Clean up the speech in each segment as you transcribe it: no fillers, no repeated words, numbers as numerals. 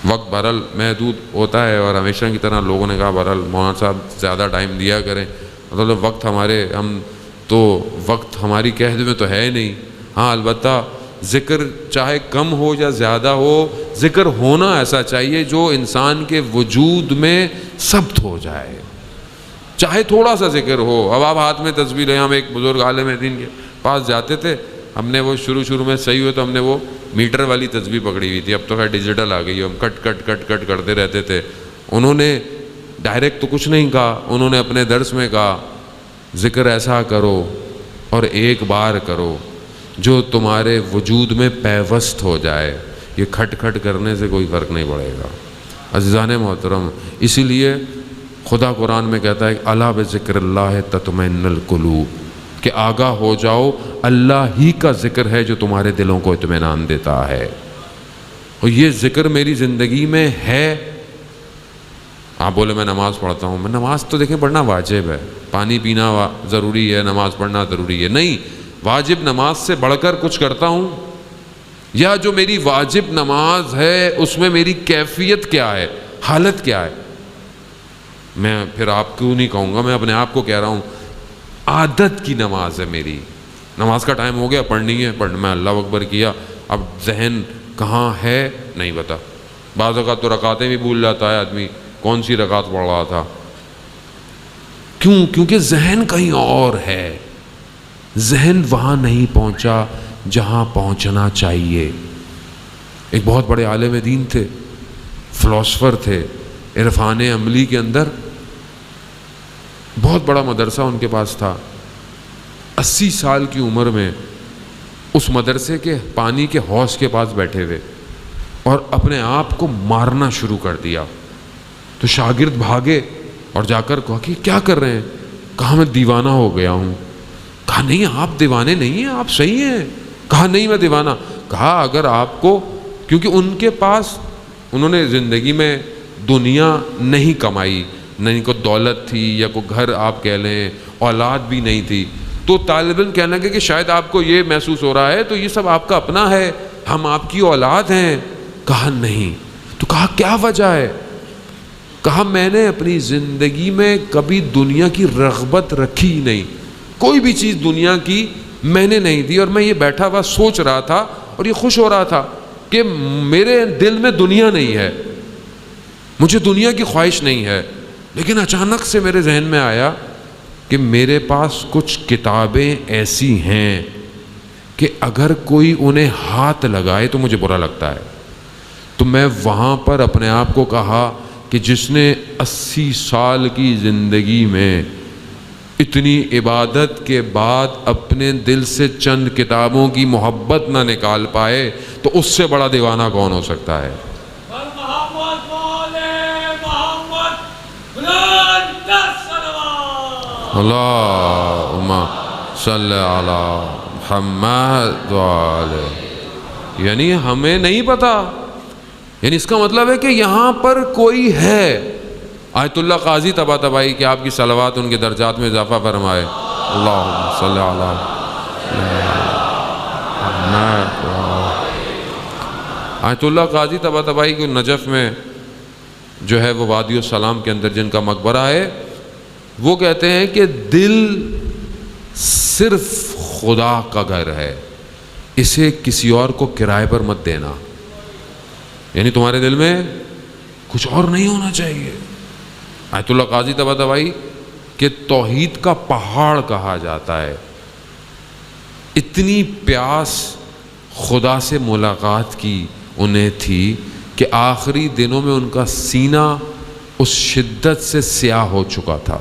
وقت بہرحال محدود ہوتا ہے، اور ہمیشہ کی طرح لوگوں نے کہا بہرحال مولانا صاحب زیادہ ٹائم دیا کریں، مطلب وقت ہماری قید میں تو ہے نہیں. ہاں البتہ ذکر چاہے کم ہو یا زیادہ ہو، ذکر ہونا ایسا چاہیے جو انسان کے وجود میں ثبت ہو جائے، چاہے تھوڑا سا ذکر ہو. اب آپ ہاتھ میں تسبیح لیں، ہم ایک بزرگ عالم دین کے پاس جاتے تھے، ہم نے وہ شروع میں صحیح ہوئے تو ہم نے وہ میٹر والی تسبیح پکڑی ہوئی تھی، اب تو خیر ڈیجیٹل آ گئی ہے، ہم کٹ کرتے رہتے تھے. انہوں نے ڈائریکٹ تو کچھ نہیں کہا، انہوں نے اپنے درس میں کہا ذکر ایسا کرو اور ایک بار کرو جو تمہارے وجود میں پیوست ہو جائے، یہ کھٹ کرنے سے کوئی فرق نہیں پڑے گا. عزیزان محترم، اسی لیے خدا قرآن میں کہتا ہے کہ الا بذکر اللہ تطمئن القلوب، کہ آگاہ ہو جاؤ اللہ ہی کا ذکر ہے جو تمہارے دلوں کو اطمینان دیتا ہے. اور یہ ذکر میری زندگی میں ہے. آپ بولے میں نماز پڑھتا ہوں، میں نماز تو دیکھیں پڑھنا واجب ہے، پانی پینا ضروری ہے، نماز پڑھنا ضروری ہے، نہیں واجب نماز سے بڑھ کر کچھ کرتا ہوں، یا جو میری واجب نماز ہے اس میں میری کیفیت کیا ہے، حالت کیا ہے. میں پھر آپ کو نہیں کہوں گا، میں اپنے آپ کو کہہ رہا ہوں عادت کی نماز ہے میری. نماز کا ٹائم ہو گیا، پڑھنی ہے، میں اللہ اکبر کیا، اب ذہن کہاں ہے نہیں پتا. بعض اوقات تو رکعتیں بھی بھول جاتا ہے آدمی، کون سی رکعت پڑھ رہا تھا. کیونکہ ذہن کہیں اور ہے، ذہن وہاں نہیں پہنچا جہاں پہنچنا چاہیے. ایک بہت بڑے عالم دین تھے، فلاسفر تھے، عرفان عملی کے اندر بہت بڑا مدرسہ ان کے پاس تھا. 80 سال کی عمر میں اس مدرسے کے پانی کے حوض کے پاس بیٹھے ہوئے اور اپنے آپ کو مارنا شروع کر دیا. تو شاگرد بھاگے اور جا کر کہا کہ کیا کر رہے ہیں؟ کہا میں دیوانہ ہو گیا ہوں. کہا نہیں آپ دیوانے نہیں ہیں، آپ صحیح ہیں. کہا نہیں میں دیوانہ. کہا اگر آپ کو، کیونکہ ان کے پاس انہوں نے زندگی میں دنیا نہیں کمائی، نہیں کوئی دولت تھی یا کوئی گھر آپ کہہ لیں، اولاد بھی نہیں تھی. تو طالب علم کہنے لگے کہ شاید آپ کو یہ محسوس ہو رہا ہے تو یہ سب آپ کا اپنا ہے، ہم آپ کی اولاد ہیں. کہا نہیں. تو کہا کیا وجہ ہے؟ کہا میں نے اپنی زندگی میں کبھی دنیا کی رغبت رکھی ہی نہیں، کوئی بھی چیز دنیا کی میں نے نہیں دی، اور میں یہ بیٹھا ہوا سوچ رہا تھا اور یہ خوش ہو رہا تھا کہ میرے دل میں دنیا نہیں ہے، مجھے دنیا کی خواہش نہیں ہے. لیکن اچانک سے میرے ذہن میں آیا کہ میرے پاس کچھ کتابیں ایسی ہیں کہ اگر کوئی انہیں ہاتھ لگائے تو مجھے برا لگتا ہے. تو میں وہاں پر اپنے آپ کو کہا کہ جس نے 80 سال کی زندگی میں اتنی عبادت کے بعد اپنے دل سے چند کتابوں کی محبت نہ نکال پائے تو اس سے بڑا دیوانہ کون ہو سکتا ہے؟ اللہم صلی علی محمد وعلی. یعنی ہمیں نہیں پتا، یعنی اس کا مطلب ہے کہ یہاں پر کوئی ہے. آیت اللہ قاضی طباطبائی کہ آپ کی صلوات ان کے درجات میں اضافہ فرمائے. اللہم صلی علی محمد. آیت اللہ قاضی طباطبائی کو نجف میں جو ہے وہ وادی السلام کے اندر جن کا مقبرہ ہے، وہ کہتے ہیں کہ دل صرف خدا کا گھر ہے، اسے کسی اور کو کرائے پر مت دینا. یعنی تمہارے دل میں کچھ اور نہیں ہونا چاہیے. آیت اللہ قاضی طباطبائی کہ توحید کا پہاڑ کہا جاتا ہے. اتنی پیاس خدا سے ملاقات کی انہیں تھی کہ آخری دنوں میں ان کا سینہ اس شدت سے سیاہ ہو چکا تھا.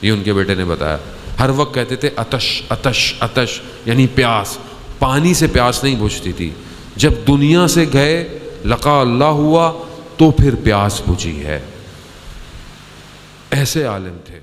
یہ ان کے بیٹے نے بتایا. ہر وقت کہتے تھے عطش عطش عطش، یعنی پیاس. پانی سے پیاس نہیں بجھتی تھی. جب دنیا سے گئے لقاء اللہ ہوا تو پھر پیاس بجھی ہے. ایسے عالم تھے.